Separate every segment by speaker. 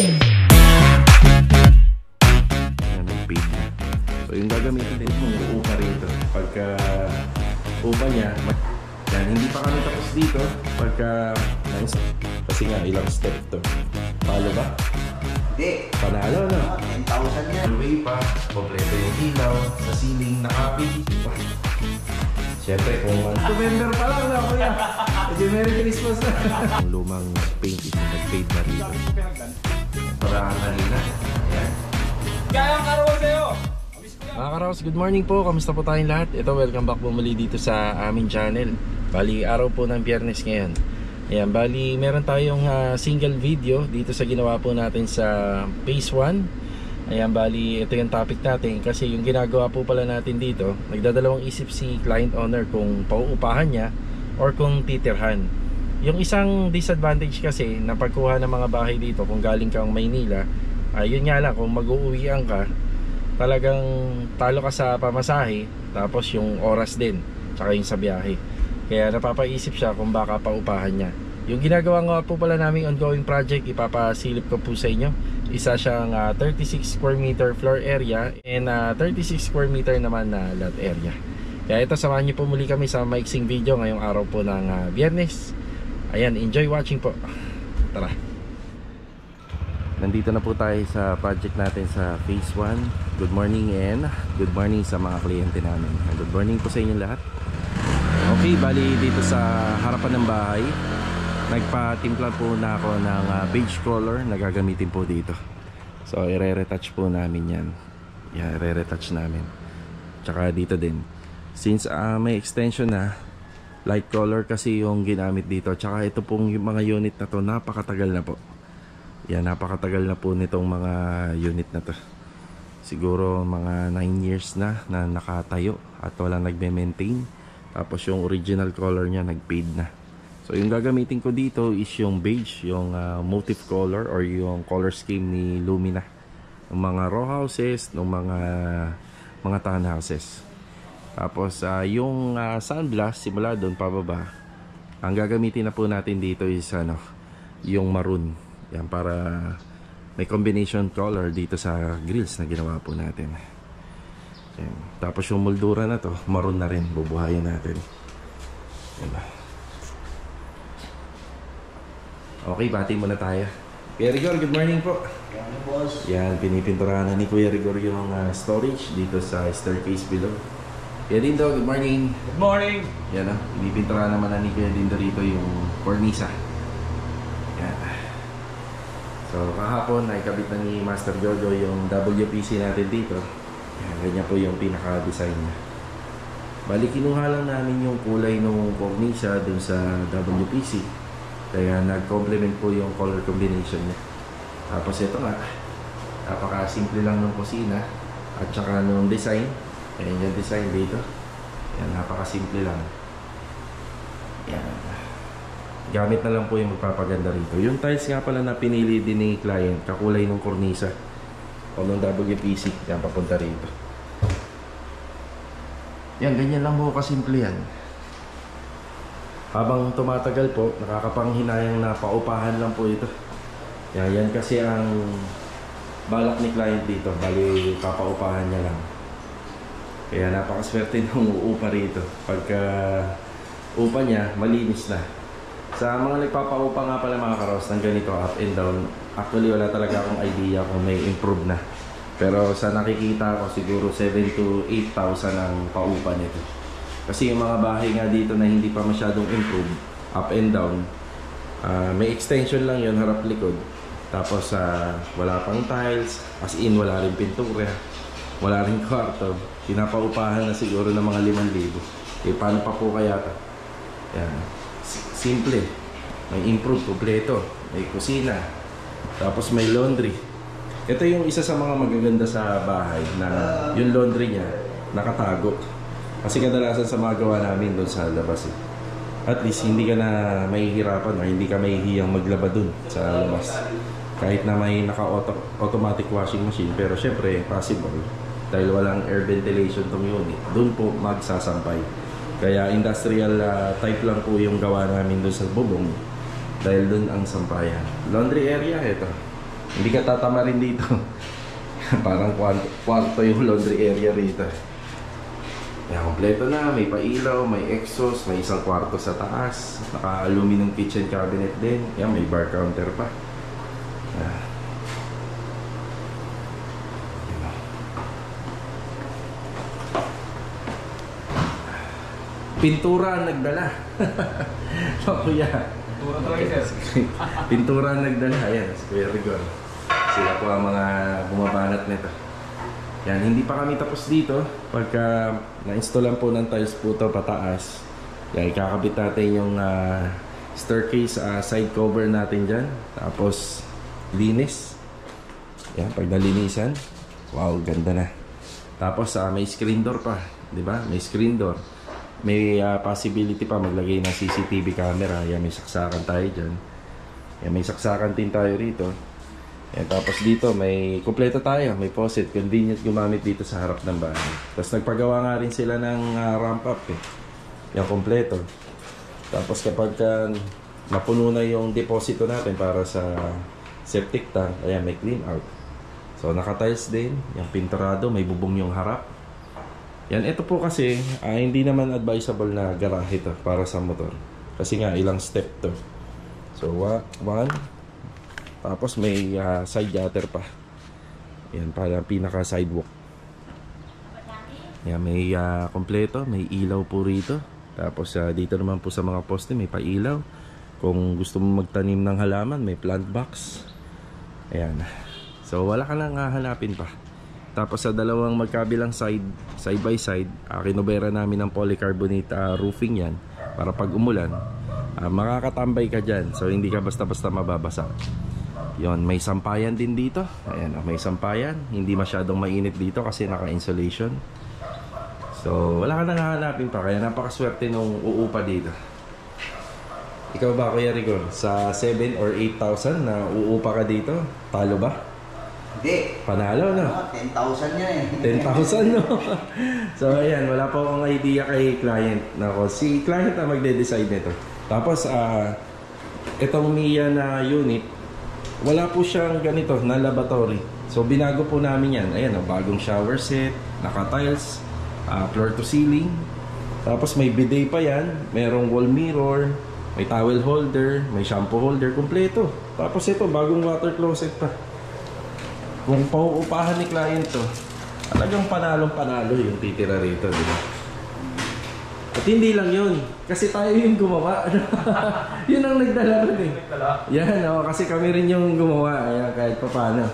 Speaker 1: Yan ang paid na. So yung gagamitin din mong uupa rito. Pagka upa niya, yan, hindi pa kami tapos dito. Pagka, kasi nga ilang step to. Palo ba?
Speaker 2: Hindi.
Speaker 1: Panalo na.
Speaker 2: 10,000 yan.
Speaker 1: Way pa, kompleto yung ilaw, sa ceiling, nakapi. Siyempre, kung November pa lang na, kuya. Kasi Merry Christmas na. Ang lumang paint is nag-fade na rito. Para kanina. Ayan.
Speaker 3: Kayang karawan sa'yo!
Speaker 1: Mga Karaos, good morning po. Kamusta po tayong lahat? Ito, welcome back po muli dito sa aming channel. Bali, araw po ng Biyernes ngayon. Ayan, bali, meron tayong single video dito sa ginawa po natin sa Phase 1. Ayan, bali, ito yung topic natin. Kasi yung ginagawa po pala natin dito, nagdadalawang isip si client owner kung pauupahan niya or kung titirhan. Yung isang disadvantage kasi na pagkuha ng mga bahay dito kung galing kang Maynila, yun nga lang, kung mag-uuwian ka, talagang talo ka sa pamasahe, tapos yung oras din, tsaka yung sa biyahe. Kaya napapaisip siya kung baka paupahan niya. Yung ginagawa nga po pala naming ongoing project, ipapasilip ko po sa inyo. Isa siyang 36 square meter floor area and 36 square meter naman na lot area. Kaya ito, samahan niyo po muli kami sa maiksing video ngayong araw po ng Biyernes. Ayan, enjoy watching po. Tara. Nandito na po tayo sa project natin sa Phase 1. Good morning and good morning sa mga kliyente namin. Good morning po sa inyo lahat. Okay, bali dito sa harapan ng bahay, nagpa-timpla po na ako ng beige color na gagamitin po dito. So i-retouch po namin yan. Yeah, i-retouch namin. Tsaka dito din. Since may extension na, light color kasi yung ginamit dito. Tsaka ito pong yung mga unit na to, napakatagal na po. Yan, napakatagal na po nitong mga unit na to. Siguro mga 9 years na nakatayo at walang nagme-maintain. Tapos yung original color niya nag-fade na. So yung gagamitin ko dito is yung beige, yung motif color or yung color scheme ni Lumina. Ng mga row houses, ng mga townhouses. Tapos yung sunblast simula doon pababa. Ang gagamitin na po natin dito is yung maroon. Yan, para may combination color dito sa grills na ginawa po natin. Yan. Tapos yung moldura na to, maroon na rin, bubuhayin natin. Yan. Okay, bati muna tayo. Kuya Rigor, good morning po.
Speaker 2: Yan, boss.
Speaker 1: Yan, pinipinturahan na ni Kuya Rigor yung storage dito sa staircase below. Kuya Dindo, good morning.
Speaker 3: Good morning!
Speaker 1: Yan, pinipinturahan naman na ni Kuya Dindo rito yung cornisa. Yan. So kahapon ay kabit na ni Master Jojo yung WPC natin dito. Yan, ganyan po yung pinaka-design niya. Bali, kinuha lang namin yung kulay ng cornisa dun sa WPC. Kaya nag-complement po yung color combination niya. Tapos ito nga, napaka-simple lang ng kusina at saka ng design. Ayan yung design dito. Yan, napaka-simple lang. Yan. Gamit na lang po yung magpapaganda rito. Yung tiles nga pala na pinili din ni client, kakulay ng cornisa o ng WPC. Yan, papunta rito. Yan, ganyan lang po kasimple yan. Habang tumatagal po, nakakapanghinayang na paupahan lang po ito. Yan kasi ang balak ni client dito. Bali, papaupahan niya lang. Kaya napakaswerte ng uupa rito. Pagka upa niya, malinis na. Sa mga nagpapaupa nga pala mga Karaos ng ganito up and down, actually wala talaga akong idea kung may improve na. Pero sa nakikita ko siguro 7,000 to 8,000 ang paupa nito. Kasi yung mga bahay nga dito na hindi pa masyadong improve, up and down, may extension lang yun, harap likod. Tapos wala pang tiles, as in wala rin pintura, wala rin kwarto. Pinapaupahan na siguro ng mga 5,000. Eh paano pa po kaya ito? Yan. Simple, may improve, kompleto, may kusina, tapos may laundry. Ito yung isa sa mga magaganda sa bahay na yung laundry niya nakatago. Kasi kadalasan sa mga gawa namin doon sa labas at least hindi ka na mahihirapan o hindi ka mahihiyang maglaba doon sa labas. Kahit na may naka-automatic washing machine, pero syempre possible dahil walang air ventilation tong unit, doon po magsasampay. Kaya industrial type lang po yung gawa namin doon sa bubong dahil doon ang sampayan. Laundry area, ito. Hindi ka tatama rin dito. Parang kwarto yung laundry area rito. Yan, kompleto na. May pailaw, may exhaust, may isang kwarto sa taas. Naka-aluminum kitchen cabinet din. Yan, may bar counter pa. Pintura ang nagdala. Kuya.
Speaker 3: Puro talaga, sir.
Speaker 1: Pintura ang nagdala. Ayan, si Kuya Rigor. Sila po ang mga bumabanat nito. Yan, hindi pa kami tapos dito. Pagka na-installan po ng tiles po ito pataas, yan, ikakabit natin yung staircase, side cover natin dyan. Tapos, linis. Yan, pag nalinisan, wow, ganda na. Tapos, may screen door pa. Diba? May screen door. May possibility pa maglagay ng CCTV camera. Yan, may saksakan tayo dyan. Yan, may saksakan din tayo rito. Yan, tapos dito may kumpleto tayo. May faucet. Convenient gumamit dito sa harap ng bahay. Tapos nagpagawa nga rin sila ng ramp up eh. Yan, kumpleto. Tapos kapag napuno na yung deposito natin para sa septic tank, ayan, may clean out. So naka-tiles din. Yung pinturado, may bubong yung harap. Yan, ito po kasi hindi naman advisable na garahe ito para sa motor. Kasi nga ilang step to. So one, tapos may side gutter pa. Yan, para pinaka sidewalk. Yan, may kompleto, may ilaw po rito. Tapos dito naman po sa mga poste may pailaw. Kung gusto mo magtanim ng halaman, may plant box. Ayan. So wala ka nang hahanapin pa. Tapos sa dalawang magkabilang side by side, kinubera namin ng polycarbonate roofing yan. Para pag umulan, makakatambay ka dyan. So hindi ka basta-basta mababasa. Yon, may sampayan din dito. Ayan, may sampayan. Hindi masyadong mainit dito kasi naka-insulation. So wala ka nang hahanapin pa. Kaya napakaswerte nung uupa dito. Ikaw ba, Kuya Rigor? Sa 7 or 8,000 na uupa ka dito, talo ba?
Speaker 2: Hindi.
Speaker 1: Panalo, no?
Speaker 2: 10,000 yan eh.
Speaker 1: 10,000, no? So, ayan. Wala po akong idea kay client. Nako, si client na magde-decide nito. Tapos, itong Mia na unit, wala po siyang ganito na lavatory. So, binago po namin yan. Ayan, bagong shower set, naka-tiles, floor to ceiling. Tapos, may bidet pa yan. Merong wall mirror, may towel holder, may shampoo holder, kompleto. Tapos, ito, bagong water closet pa. Kung pauupahan ni client to, talagang panalong-panalo yung titira rito, di ba? At hindi lang yun, kasi tayo yung gumawa. Yun ang nagdala rin eh. Yan, kasi kami rin yung gumawa, ayan, kahit pa paano.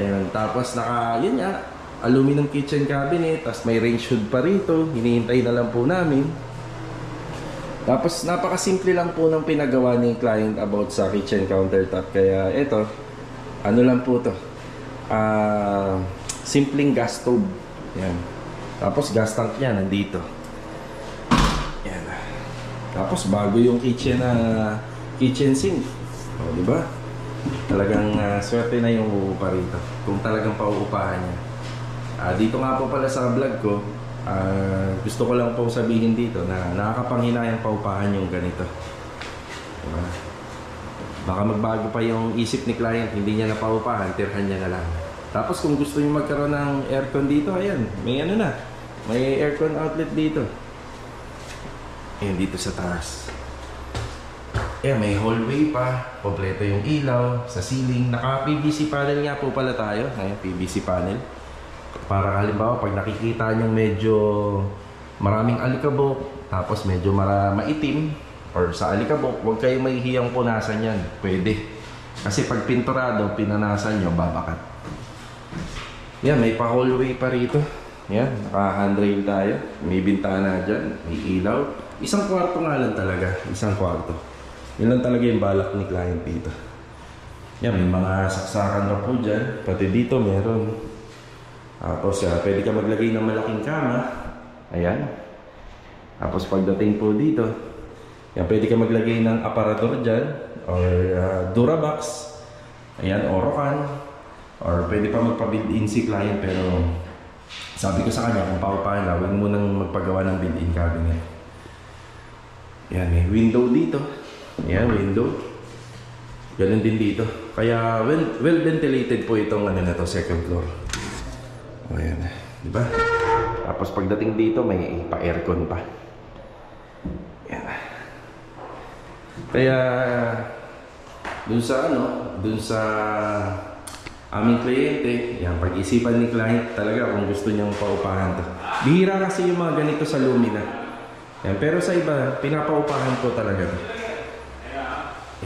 Speaker 1: Ayan, tapos yun nga, aluminum kitchen cabinet, tapos may range hood pa rito, hinihintay na lang po namin. Tapos napakasimple lang po ng pinagawa ni client about sa kitchen countertop. Kaya ito, ano lang po to, simpleng gas stove. Yan. Tapos gas tank niya nandito. Yan. Tapos bago yung kitchen sink. O, di ba? Talagang swerte na yung uupa rito. Kung talagang pauupahan niya. Dito nga po pala sa vlog ko, gusto ko lang po sabihin dito na nakakapanghinayang paupahan yung ganito. Diba? Baka magbago pa yung isip ni client, hindi niya na paupahan, tirhan niya na lang. Tapos kung gusto niyo magkaroon ng aircon dito, ayan, may may aircon outlet dito. Ayan, dito sa taas. Ayan, may hallway pa, kompleto yung ilaw, sa ceiling. Naka-PVC panel nga po pala tayo. Ayan, PVC panel. Para halimbawa, pag nakikita nyo medyo maraming alikabok, tapos medyo maitim, or sa alikabok, huwag kayong mahihiyang punasan yan. Pwede. Kasi pag pinturado, pinanasan nyo, babakat. Yan, may pa-hallway pa rito. Yan, naka-handrail tayo. May bintana dyan, may ilaw. Isang kwarto nga lang talaga. Isang kwarto. Yun lang talaga yung balak ni client dito. Yan, may mga saksakan na po dyan. Pati dito meron. Tapos pwede ka maglagay ng malaking kama. Ayan. Tapos pagdating po dito, yan, pwede ka maglagay ng aparador dyan, or Durabox, ayan, Orocan, or pwede pa magpa-build-in si client, pero sabi ko sa kanya, kung paupahan na, huwag mo nang magpagawa ng build-in cabinet. Yan, may window dito. Ayan, window. Ganun din dito. Kaya well ventilated po itong ano na to, second floor. Ayan, di ba? Tapos pagdating dito may pa-aircon pa. Ayan. Kaya dun sa aming kliyente, yan, pag-isipan ni client talaga kung gusto niyang paupahan to. Bihira kasi yung mga ganito sa Lumina. Yan, pero sa iba, pinapaupahan ko talaga to.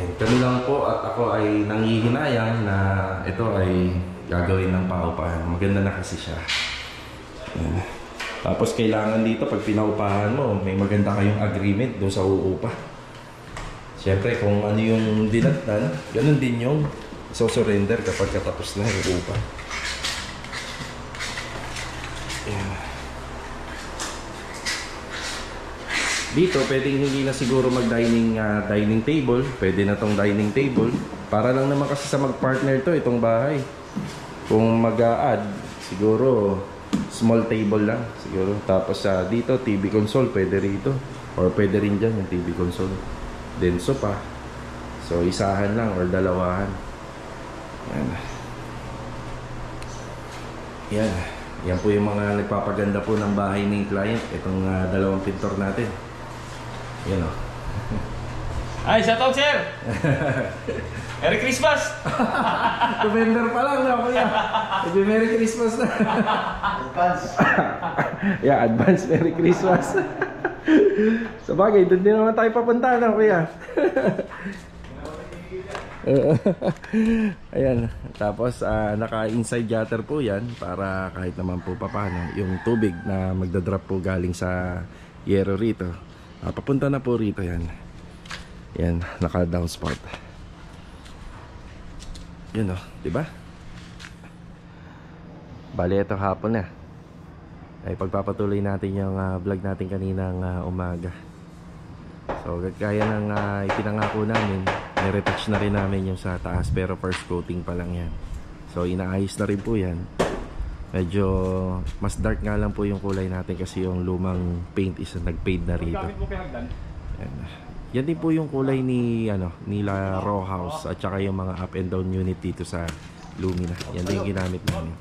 Speaker 1: Yan, kami lang po at ako ay nanghihinayang na ito ay gagawin ng paupahan. Maganda na kasi siya. Yan. Tapos kailangan dito pag pinaupahan mo, may maganda kayong agreement doon sa uupa. Siyempre kung ano yung dinatnan, ganun din yung so-surrender kapag katapos na yung uupa. Yan. Dito, pwedeng hindi na siguro dining table. Pwede na tong dining table. Para lang naman kasi sa mag-partner to, itong bahay. Kung mag-a-add, siguro small table lang. Siguro. Tapos dito, TV console, pwede rito. Or pwede rin dyan yung TV console. Then sofa. So, isahan lang or dalawahan. Yan. Yan. Yan po yung mga nagpapaganda po ng bahay ng client. Itong dalawang pintor natin. Yan o.
Speaker 3: Ay, shoutout sir! Merry Christmas!
Speaker 1: November pa lang na kuya. Merry Christmas na.
Speaker 2: Advance.
Speaker 1: Yeah, advance Merry Christmas. Sa bagay, doon din naman tayo papunta na kuya. Ayan. Tapos naka-inside gutter po yan para kahit naman po paano yung tubig na magdadrop po galing sa yero rito. Papunta na po rito yan. Yan, naka-downspout. Yun o, diba? Bali, ito hapon na. Ay pagpapatuloy natin yung vlog natin kaninang umaga. So, kaya ng ipinangako namin, niretouch na rin namin yung sa taas, pero first coating pa lang yan. So, inaayos na rin po yan. Medyo mas dark nga lang po yung kulay natin kasi yung lumang paint is nag-fade na rito. Yan din po yung kulay nila row house at saka yung mga up and down unit dito sa Lumina. Yan din yung ginamit namin.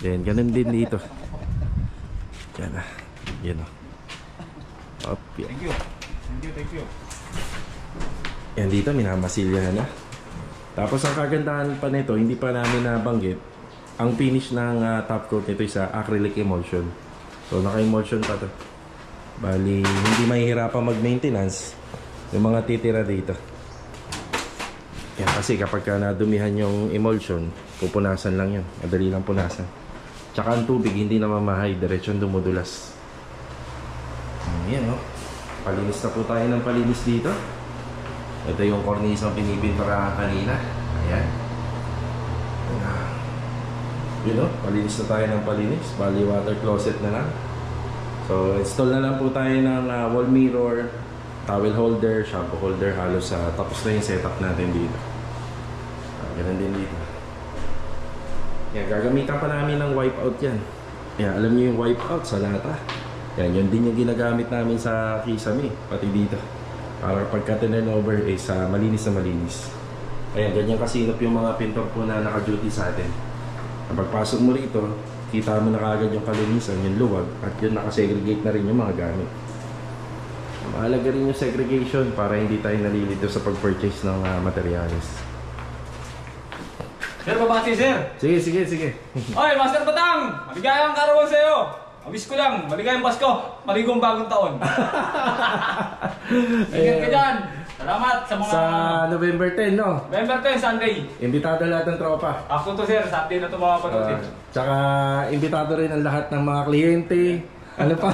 Speaker 1: Then ganun din dito. Yan yan o. Up, yan.
Speaker 3: Thank you.
Speaker 1: Yan dito, minamasilyahan na. Tapos ang kagandahan pa nito, hindi pa namin nabanggit, ang finish ng top coat nito is acrylic emulsion. So naka-emulsion pa to. Bali, hindi mahihirapan mag-maintenance yung mga titira dito. Yan kasi kapag nadumihan yung emulsion, pupunasan lang yan. Madali lang punasan. Tsaka ang tubig hindi na mamahay, diretsyon dumudulas. Yan o. Palinis na po tayo ng palinis dito. Ito yung cornice ang pinipinturahan kanina. Ayan. Yun o, palinis na tayo ng palinis. Bali water closet na lang. So install na lang po tayo ng wall mirror, towel holder, shampoo holder. Halos tapos na yung setup natin dito. Ganun din dito. Yan, gagamitan pa namin ng wipeout yan. Yan, alam niyo yung wipeout sa lata. Yan, yun din yung ginagamit namin sa kisame, pati dito. Para pagka turnover is malinis na malinis. Ayan, ganyan kasinop yung mga pintor po na naka-duty sa atin. Kapag pasok mo rito, kita mo na kagad yung kalinisan, yung luwag, at yun nakasegregate na rin yung mga gamit. Mahalaga rin yung segregation para hindi tayo nalilito sa pag-purchase ng materials.
Speaker 3: Sir, babati sir!
Speaker 1: Sige.
Speaker 3: Oy, Master Batang! Maligayang karawan sa'yo! Mabis ko lang, maligayang Pasko! Maligong bagong taon! Ingat ka dyan! Salamat sa mga...
Speaker 1: Sa November 10, no?
Speaker 3: November 10, Sunday!
Speaker 1: Imbitado lahat ng tropa.
Speaker 3: After to sir, Sunday na ito mapapanood.
Speaker 1: Tsaka imbitado rin ang lahat ng mga kliyente. Ano pa?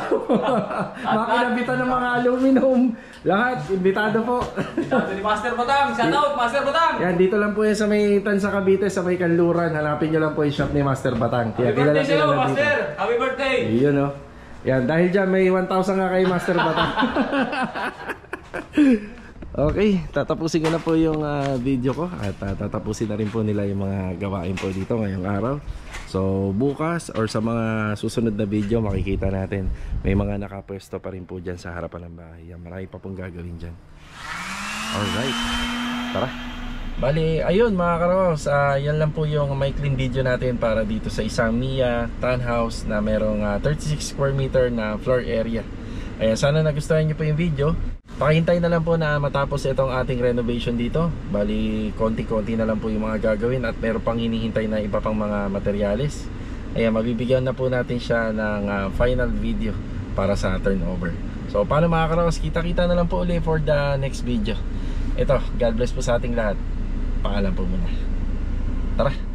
Speaker 1: Mga kinabitan ng mga aluminum. Lahat, imbitado po.
Speaker 3: Imbitado ni Master Batang! Shout out, Master Batang!
Speaker 1: Yan, dito lang po yan sa may Tansa Cavite, sa may Kanluran. Hanapin nyo lang po yung shop ni Master Batang.
Speaker 3: Happy birthday sa'yo, Master! Happy birthday!
Speaker 1: Yun, no? Yan, dahil dyan may 1,000 nga kay Master Batang. Okay, tatapusin ko na po yung video ko. At tatapusin na rin po nila yung mga gawain po dito ngayong araw. So bukas or sa mga susunod na video, makikita natin may mga nakapwesto pa rin po dyan sa harapan ng bahay. Yan, marami pa pong gagawin dyan. Alright, tara, Bali, ayun mga karaos, yan lang po yung maikling video natin para dito sa isang Mia townhouse na merong 36 square meter na floor area. Ayan, sana nagustuhan nyo po yung video. Pakihintay na lang po na matapos itong ating renovation dito. Bali, konti-konti na lang po yung mga gagawin at meron pang hinihintay na iba pang mga materyales. Ayan, mabibigyan na po natin siya ng final video para sa turnover. So, paano mga karaos, kita-kita na lang po ulit for the next video. Ito, God bless po sa ating lahat. Paalam po muna. Tara!